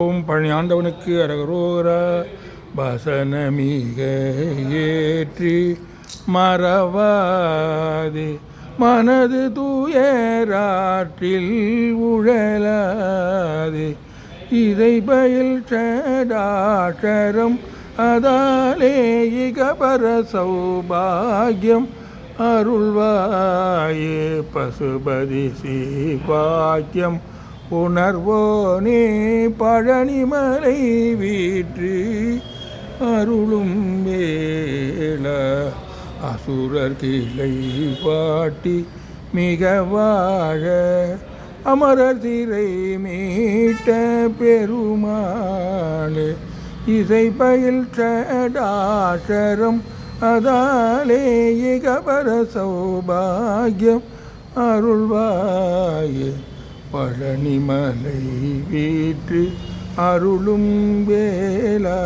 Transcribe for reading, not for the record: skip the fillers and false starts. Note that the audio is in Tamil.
ஓம் பழனி ஆண்டவனுக்கு அரகரோரா வசனமிக ஏற்றி மறவாதே மனது தூயராற்றில் உழலாதே இதை பயில் சடாட்சரம் அதாலே இகபர சௌபாகியம் அருள்வாயே பசுபதி சிவாக்கியம் உணர்வோனே பழனிமலை வீற்று அருளும் வேள அசுரர் கிளை பாட்டி மிக வாழ அமரர் சிறை மீட்ட பெருமாளே இசை பயில் சடாட்சரம் அதாலே இகபர சௌபாகியம் அருள்வாயே பழனிமலை வீற்று அருளும் வேளா.